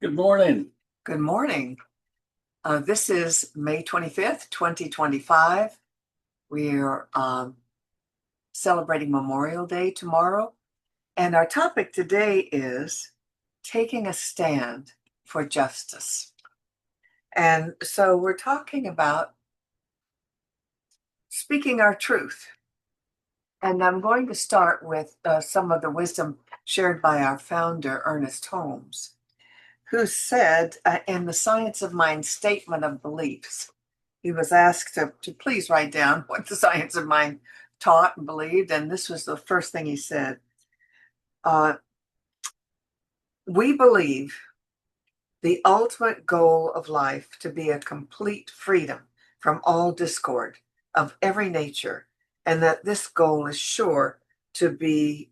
Good morning. Good morning. This is May 25th, 2025. We're celebrating Memorial Day tomorrow. And our topic today is taking a stand for justice. And so we're talking about speaking our truth. And I'm going to start with some of the wisdom shared by our founder, Ernest Holmes, who said in the Science of Mind Statement of Beliefs, he was asked to please write down what the Science of Mind taught and believed. And this was the first thing he said. We believe the ultimate goal of life to be a complete freedom from all discord of every nature, and that this goal is sure to be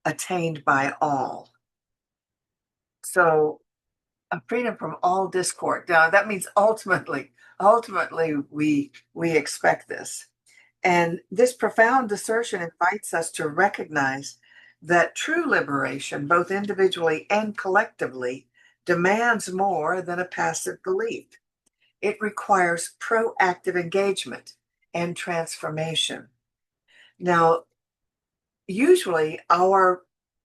attained by all. So a freedom from all discord. Now that means ultimately we expect this. And this profound assertion invites us to recognize that true liberation, both individually and collectively, demands more than a passive belief. It requires proactive engagement and transformation. Now, usually our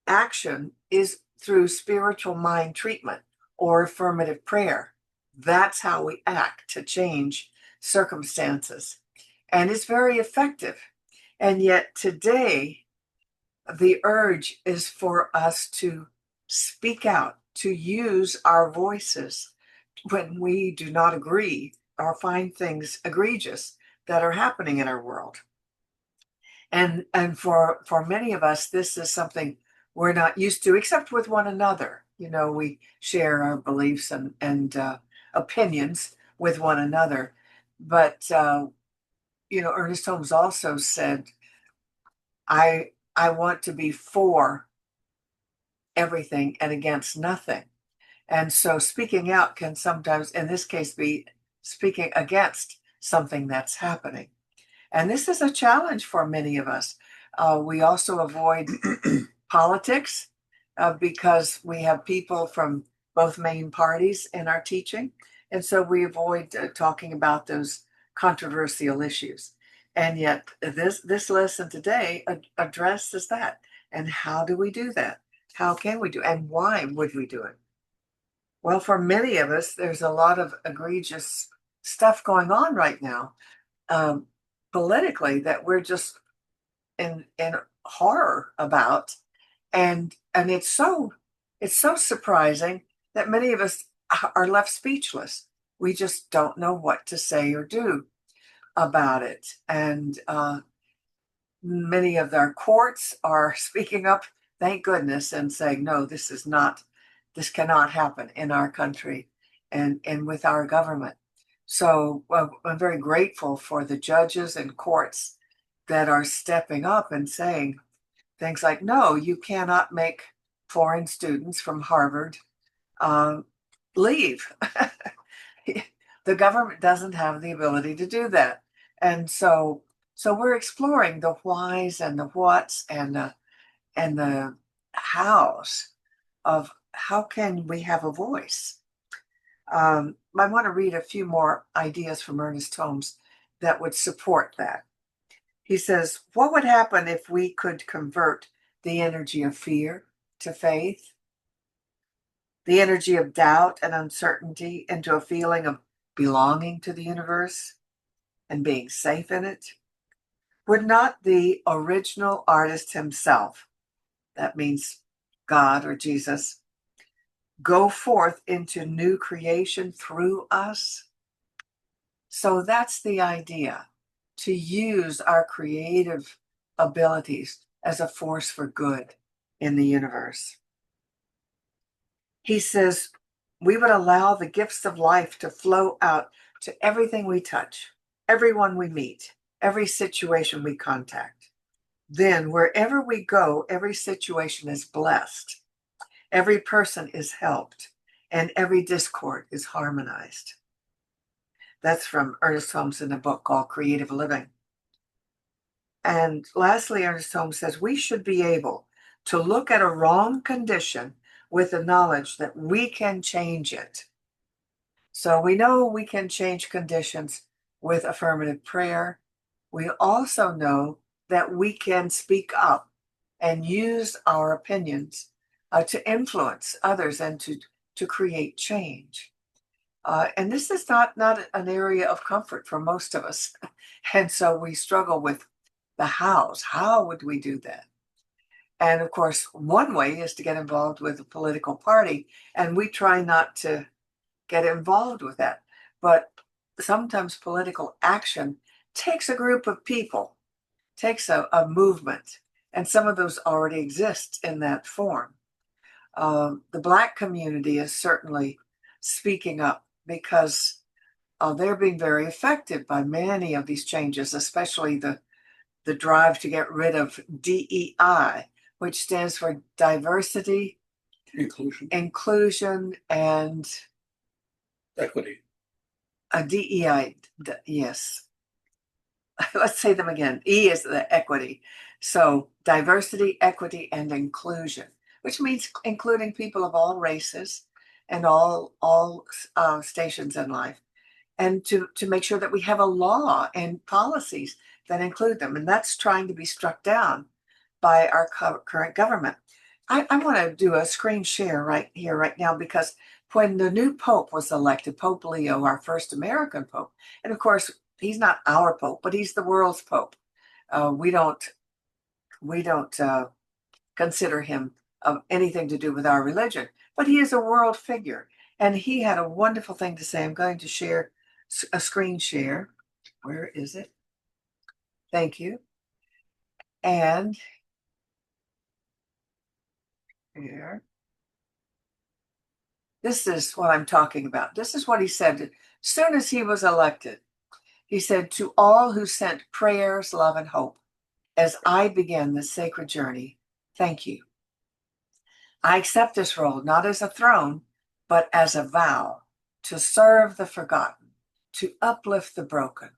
action is through spiritual mind treatment or affirmative prayer. That's how we act to change circumstances. And it's very effective. And yet today, the urge is for us to speak out, to use our voices when we do not agree or find things egregious that are happening in our world. And for many of us, this is something we're not used to, except with one another. You know, we share our beliefs and opinions with one another. But Ernest Holmes also said, I want to be for everything and against nothing. And so speaking out can sometimes, in this case, be speaking against something that's happening. And this is a challenge for many of us. We also avoid politics because we have people from both main parties in our teaching. And so we avoid talking about those controversial issues. And yet this lesson today addresses that. And how do we do that? How can we do it? And why would we do it? Well, for many of us, there's a lot of egregious stuff going on right now. Politically, that we're just in horror about, and it's so surprising that many of us are left speechless. We just don't know what to say or do about it, and many of our courts are speaking up, thank goodness, and saying no, this cannot happen in our country and with our government. So I'm very grateful for the judges and courts that are stepping up and saying things like, no, you cannot make foreign students from Harvard leave. The government doesn't have the ability to do that. And so we're exploring the whys and the whats and the hows of how can we have a voice. I want to read a few more ideas from Ernest Holmes that would support that. He says, what would happen if we could convert the energy of fear to faith, the energy of doubt and uncertainty into a feeling of belonging to the universe and being safe in it? Would not the original artist himself, that means God or Jesus, go forth into new creation through us? So that's the idea, to use our creative abilities as a force for good in the universe. He says, we would allow the gifts of life to flow out to everything we touch, everyone we meet, every situation we contact. Then wherever we go, every situation is blessed, every person is helped, and every discord is harmonized. That's from Ernest Holmes in a book called Creative Living. And lastly, Ernest Holmes says we should be able to look at a wrong condition with the knowledge that we can change it. So we know we can change conditions with affirmative prayer. We also know that we can speak up and use our opinions to influence others and to create change. And this is not an area of comfort for most of us. And so we struggle with the hows. How would we do that? And of course, one way is to get involved with a political party, and we try not to get involved with that. But sometimes political action takes a group of people, takes a movement, and some of those already exist in that form. The Black community is certainly speaking up because they're being very affected by many of these changes, especially the drive to get rid of DEI, which stands for diversity, inclusion, and equity. DEI, yes. Let's say them again. E is the equity. So diversity, equity, and inclusion, which means including people of all races and all stations in life, and to make sure that we have a law and policies that include them. And that's trying to be struck down by our current government. I want to do a screen share right here, right now, because when the new Pope was elected, Pope Leo, our first American Pope, and of course, he's not our Pope, but he's the world's Pope. We don't consider him of anything to do with our religion, but he is a world figure, and he had a wonderful thing to say. I'm going to share a screen share. Where is it? Thank you. And here. This is what I'm talking about. This is what he said as soon as he was elected. He said, "To all who sent prayers, love, and hope as I began this sacred journey, thank you. I accept this role not as a throne, but as a vow to serve the forgotten, to uplift the broken,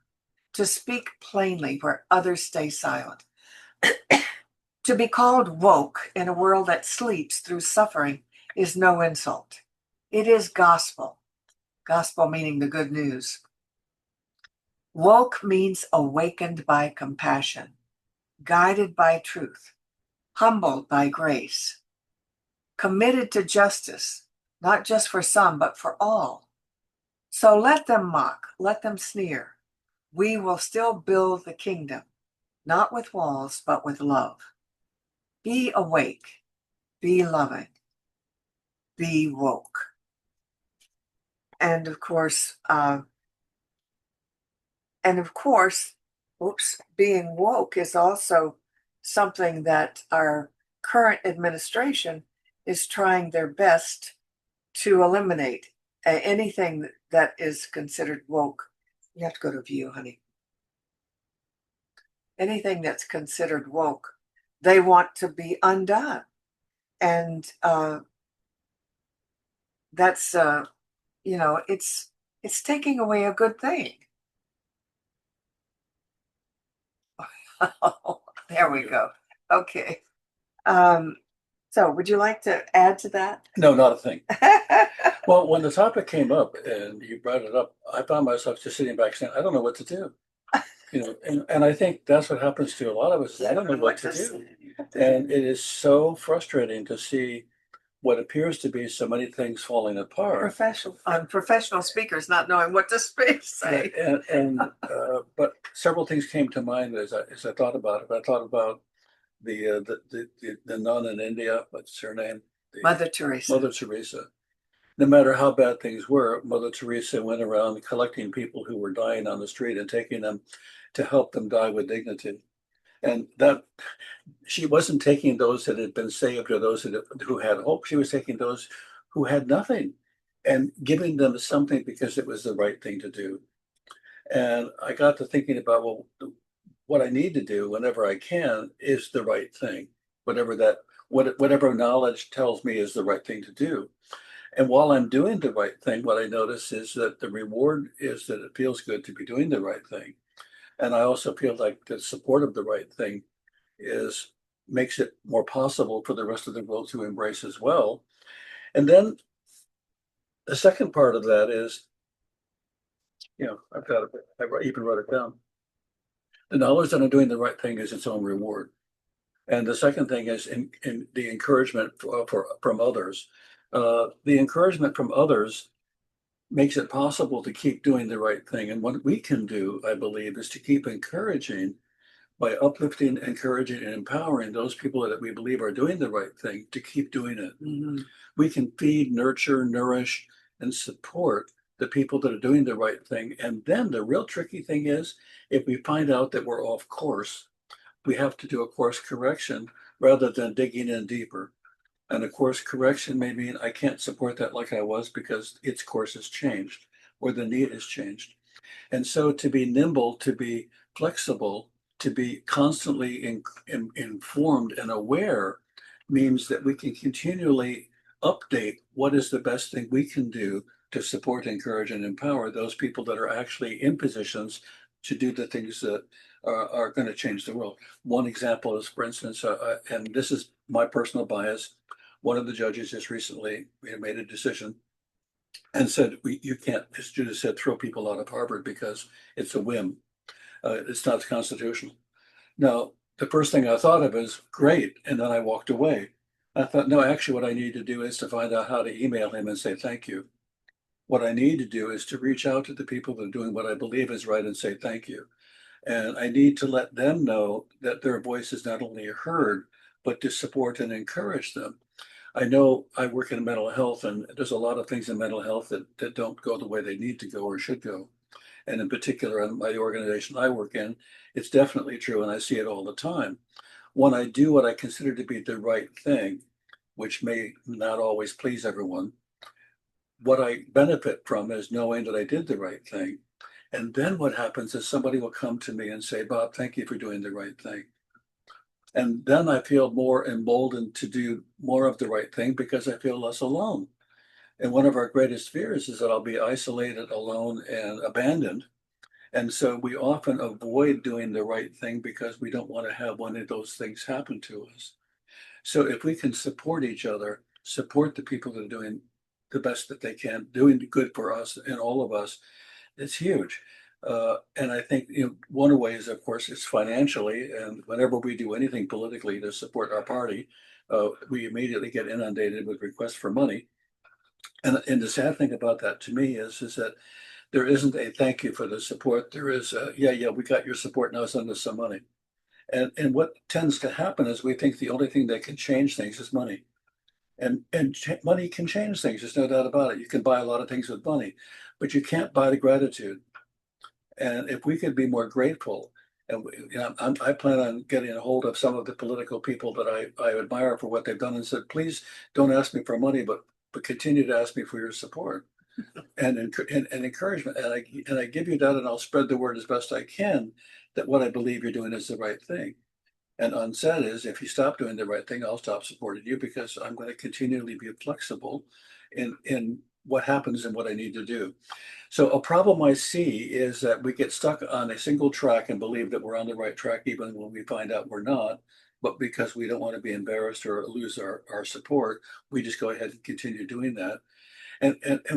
to speak plainly where others stay silent, to be called woke in a world that sleeps through suffering is no insult. It is gospel. Gospel meaning the good news. Woke means awakened by compassion, guided by truth, humbled by grace, committed to justice, not just for some, but for all. So let them mock, let them sneer. We will still build the kingdom, not with walls, but with love. Be awake, be loving, be woke." And of course, being woke is also something that our current administration is trying their best to eliminate. Anything that is considered woke. You have to go to view, honey. Anything that's considered woke, they want to be undone. And that's, it's taking away a good thing. There we go. Okay. So would you like to add to that? No, not a thing. Well, when the topic came up and you brought it up, I found myself just sitting back saying, I don't know what to do. And I think that's what happens to a lot of us. I don't know what to do. And it is so frustrating to see what appears to be so many things falling apart. Professional speakers not knowing what to say. But several things came to mind as I thought about it. I thought about the nun in India. What's her name? Mother Teresa. Mother Teresa. No matter how bad things were, Mother Teresa went around collecting people who were dying on the street and taking them to help them die with dignity. And that she wasn't taking those that had been saved or those who had hope. She was taking those who had nothing and giving them something because it was the right thing to do. And I got to thinking about, well, what I need to do whenever I can is the right thing, whatever knowledge tells me is the right thing to do. And while I'm doing the right thing, what I notice is that the reward is that it feels good to be doing the right thing. And I also feel like the support of the right thing is makes it more possible for the rest of the world to embrace as well. And then the second part of that is, I've got it, even wrote it down. The knowledge that I'm doing the right thing is its own reward. And the second thing is in the encouragement from others. The encouragement from others makes it possible to keep doing the right thing. And what we can do, I believe, is to keep encouraging by uplifting, encouraging, and empowering those people that we believe are doing the right thing to keep doing it. Mhm. We can feed, nurture, nourish, and support the people that are doing the right thing. And then the real tricky thing is if we find out that we're off course, we have to do a course correction rather than digging in deeper. And a course correction may mean I can't support that like I was because its course has changed or the need has changed. And so to be nimble, to be flexible, to be constantly informed and aware means that we can continually update what is the best thing we can do to support, encourage, and empower those people that are actually in positions to do the things that are going to change the world. One example is, for instance, and this is my personal bias, one of the judges just recently made a decision and said, you can't, as Judith said, throw people out of Harvard because it's a whim. It's not constitutional. Now, the first thing I thought of is great. And then I walked away. I thought, no, actually, what I need to do is to find out how to email him and say thank you. What I need to do is to reach out to the people that are doing what I believe is right and say thank you. And I need to let them know that their voice is not only heard, but to support and encourage them. I know I work in mental health, and there's a lot of things in mental health that don't go the way they need to go or should go. And in particular, in my organization I work in, it's definitely true, and I see it all the time. When I do what I consider to be the right thing, which may not always please everyone, what I benefit from is knowing that I did the right thing. And then what happens is somebody will come to me and say, Bob, thank you for doing the right thing. And then I feel more emboldened to do more of the right thing because I feel less alone. And one of our greatest fears is that I'll be isolated, alone, and abandoned. And so we often avoid doing the right thing because we don't want to have one of those things happen to us. So if we can support each other, support the people that are doing the best that they can, doing good for us and all of us, it's huge. And I think one of the ways, of course, is financially. And whenever we do anything politically to support our party, we immediately get inundated with requests for money. And the sad thing about that to me is that there isn't a thank you for the support. There is yeah, we got your support, now send us some money. And what tends to happen is we think the only thing that can change things is money. And money can change things. There's no doubt about it. You can buy a lot of things with money, but you can't buy the gratitude. And if we could be more grateful, and I plan on getting a hold of some of the political people that I admire for what they've done and said, please don't ask me for money, but continue to ask me for your support and encouragement. And I give you that, and I'll spread the word as best I can that what I believe you're doing is the right thing. And unsaid is, if you stop doing the right thing, I'll stop supporting you because I'm going to continually be flexible in what happens and what I need to do. So a problem I see is that we get stuck on a single track and believe that we're on the right track, even when we find out we're not. But because we don't want to be embarrassed or lose our support, we just go ahead and continue doing that.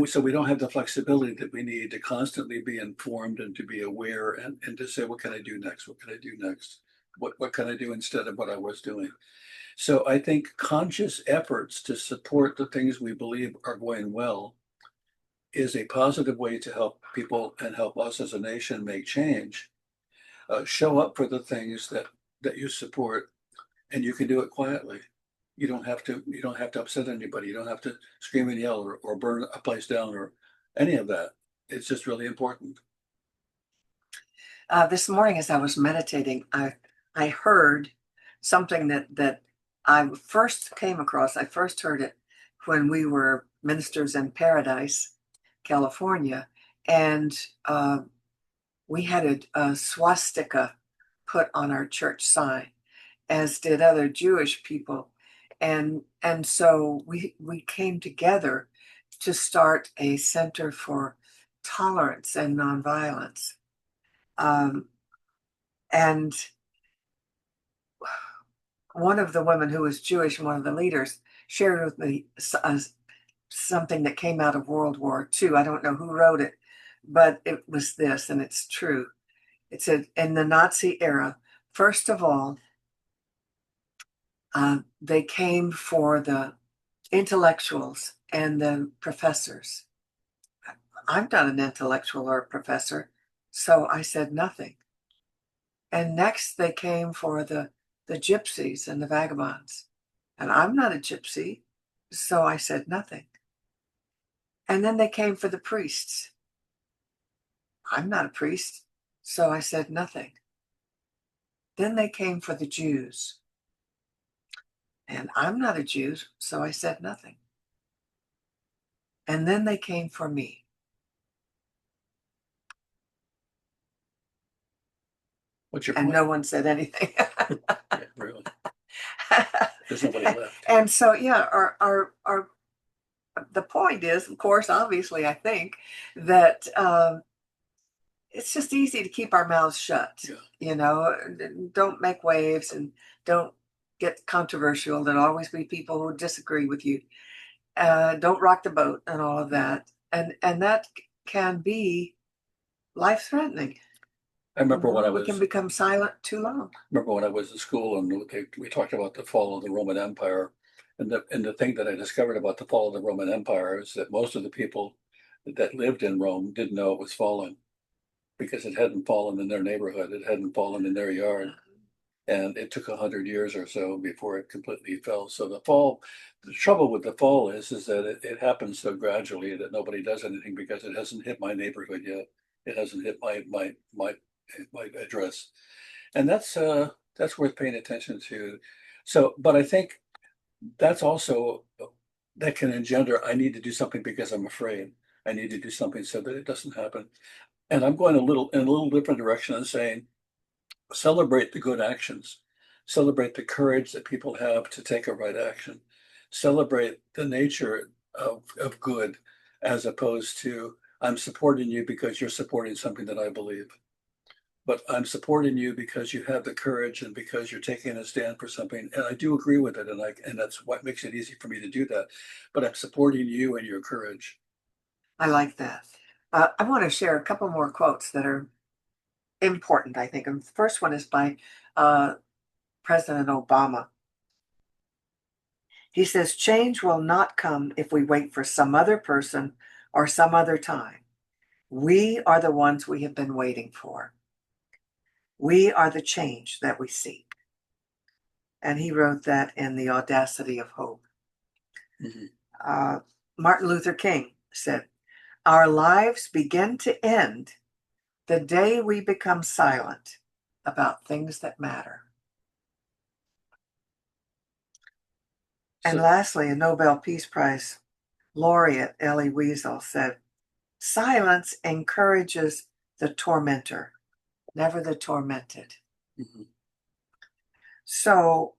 So we don't have the flexibility that we need to constantly be informed and to be aware and to say, what can I do next? What can I do next? What can I do instead of what I was doing? So I think conscious efforts to support the things we believe are going well is a positive way to help people and help us as a nation make change. Show up for the things that you support, and you can do it quietly. You don't have to upset anybody. You don't have to scream and yell or burn a place down or any of that. It's just really important. This morning, as I was meditating, I heard something that I first came across. I first heard it when we were ministers in Paradise, California, and we had a swastika put on our church sign, as did other Jewish people, and so we came together to start a center for tolerance and nonviolence. Um, and one of the women who was Jewish, one of the leaders, shared with me something that came out of World War II. I don't know who wrote it, but it was this, and it's true. It said, in the Nazi era, first of all, they came for the intellectuals and the professors. I'm not an intellectual or a professor, so I said nothing. And next they came for the gypsies and the vagabonds. And I'm not a gypsy, so I said nothing. And then they came for the priests. I'm not a priest, so I said nothing. Then they came for the Jews. And I'm not a Jew, so I said nothing. And then they came for me. What's your And point? no one said anything. Yeah, really. There's nobody left. And so, yeah, our the point is, of course, obviously, I think that it's just easy to keep our mouths shut. Yeah. You know, don't make waves and don't get controversial. There'll always be people who disagree with you. Don't rock the boat and all of that, and that can be life threatening. I remember when I We can was become silent too long. in school and we talked about the fall of the Roman Empire. And the thing that I discovered about the fall of the Roman Empire is that most of the people that lived in Rome didn't know it was falling because it hadn't fallen in their neighborhood, it hadn't fallen in their yard. And it took 100 years or so before it completely fell. So the trouble with the fall is that it happens so gradually that nobody does anything because it hasn't hit my neighborhood yet. It hasn't hit my address. And that's worth paying attention to. So, but I think that's also that can engender, I need to do something because I'm afraid. I need to do something so that it doesn't happen. And I'm going in a little different direction and saying, celebrate the good actions, celebrate the courage that people have to take a right action, celebrate the nature of good, as opposed to, I'm supporting you because you're supporting something that I believe. But I'm supporting you because you have the courage and because you're taking a stand for something. And I do agree with it. And that's what makes it easy for me to do that. But I'm supporting you and your courage. I like that. I want to share a couple more quotes that are important, I think. And the first one is by President Obama. He says, change will not come if we wait for some other person or some other time. We are the ones we have been waiting for. We are the change that we seek. And he wrote that in The Audacity of Hope. Mhm. Martin Luther King said, our lives begin to end the day we become silent about things that matter. And So, lastly, a Nobel Peace Prize laureate, Elie Wiesel, said, silence encourages the tormentor, never the tormented. mhm. So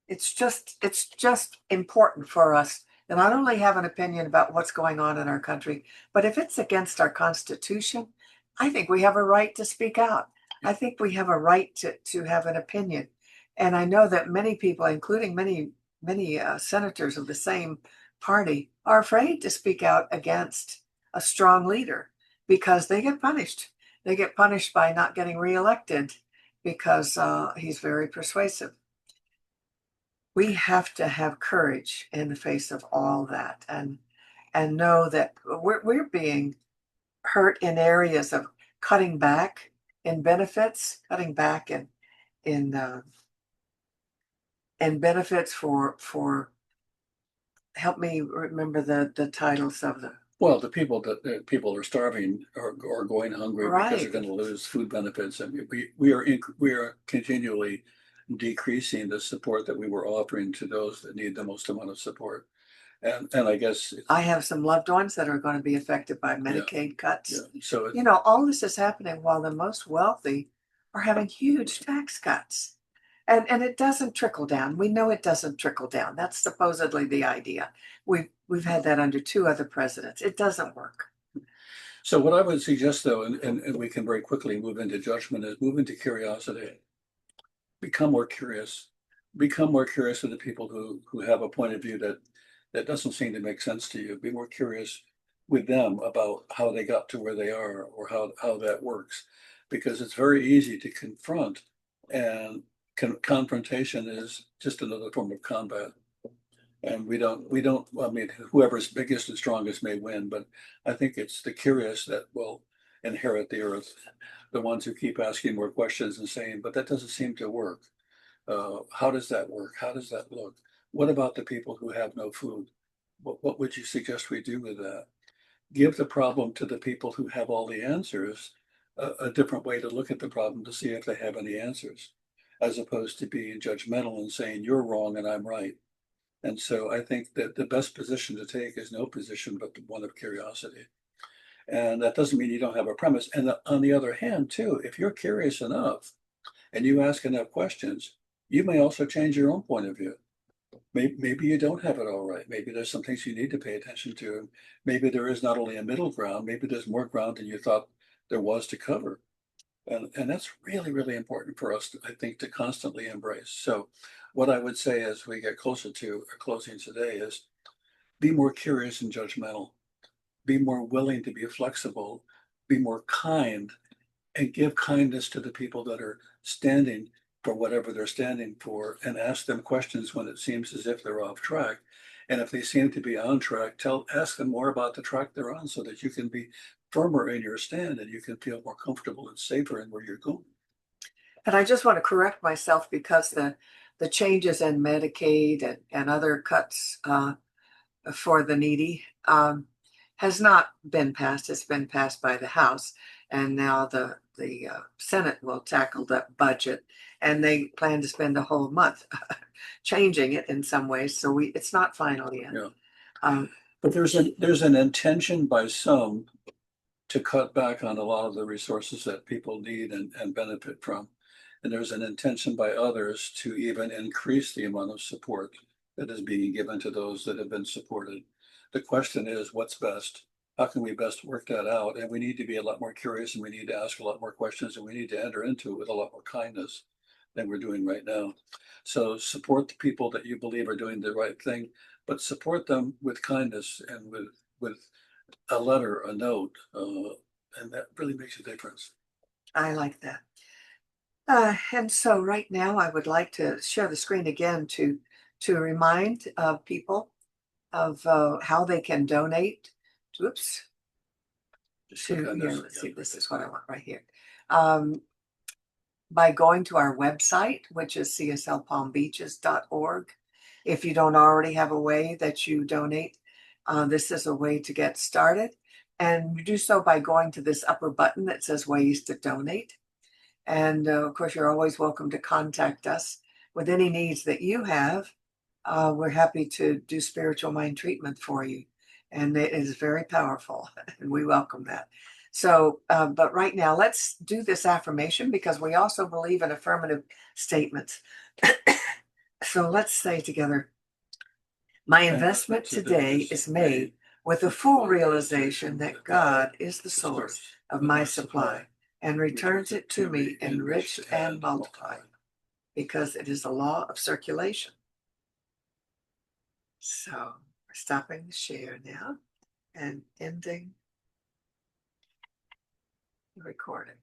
it's just important for us to not only have an opinion about what's going on in our country, but if it's against our Constitution, I think we have a right to speak out. I think we have a right to have an opinion. And I know that many people, including many senators of the same party, are afraid to speak out against a strong leader because they get punished. They get punished by not getting reelected because he's very persuasive. We have to have courage in the face of all that and know that we're being hurt in areas of cutting back in benefits, cutting back in benefits for help me remember the titles of the Well, the people are starving or going hungry because they're right. going to lose food benefits. And we are continually decreasing the support that we were offering to those that need the most amount of support. And I guess, I have some loved ones that are going to be affected by yeah, Medicaid cuts. yeah. So You know, all this is happening while the most wealthy are having huge tax cuts. And it doesn't trickle down. We know it doesn't trickle down. That's supposedly the idea. We've had that under two other presidents. It doesn't work. so what I would suggest though, and we can very quickly move into judgment, is move into curiosity. become more curious. Become more curious of the people who have a point of view that doesn't seem to make sense to you. Be more curious with them about how they got to where they are or how that works. Because it's very easy to confront, and confrontation is just another form of combat. And I mean, whoever's biggest and strongest may win, but I think it's the curious that will inherit the earth. The ones who keep asking more questions and saying, but that doesn't seem to work. How does that work? How does that look? What about the people who have no food? What would you suggest we do with that? Give the problem to the people who have all the answers, a different way to look at the problem to see if they have any answers, as opposed to being judgmental and saying you're wrong and I'm right. And so I think that the best position to take is no position but the one of curiosity. And that doesn't mean you don't have a premise. And on the other hand, too, if you're curious enough and you ask enough questions, you may also change your own point of view. Maybe you don't have it all right. Maybe there's some things you need to pay attention to. Maybe there is not only a middle ground, maybe there's more ground than you thought there was to cover. And that's really, really important for us, I think, to constantly embrace. So what I would say as we get closer to our closing today is be more curious and judgmental, be more willing to be flexible, be more kind, and give kindness to the people that are standing for whatever they're standing for, and ask them questions when it seems as if they're off track. And if they seem to be on track, ask them more about the track they're on so that you can be firmer in your stand and you can feel more comfortable and safer in where you're going. And I just want to correct myself because the changes in Medicaid and other cuts for the needy has not been passed. It's been passed by the House, and now the Senate will tackle that budget, and they plan to spend a whole month changing it in some ways. So it's not final yet. Yeah. Um, But there's an intention by some to cut back on a lot of the resources that people need and benefit from. And there's an intention by others to even increase the amount of support that is being given to those that have been supported. The question is, what's best? How can we best work that out? And we need to be a lot more curious, and we need to ask a lot more questions, and we need to enter into it with a lot more kindness than we're doing right now. So support the people that you believe are doing the right thing, but support them with kindness and with a letter, a note, and that really makes a difference. I like that. And so right now I would like to share the screen again to remind people of how they can donate. Oops. Just click on this. Let's see, this is what I want right here. By going to our website, which is cslpalmbeaches.org. If you don't already have a way that you donate, this is a way to get started. And you do so by going to this upper button that says ways to donate. And of course, you're always welcome to contact us with any needs that you have. We're happy to do spiritual mind treatment for you. And it is very powerful, and we welcome that. So, but right now, let's do this affirmation because we also believe in affirmative statements. So let's say together, my investment today is made with the full realization that God is the source of my supply and returns it to me enriched and multiplied because it is a law of circulation. So we're stopping the share now and ending the recording.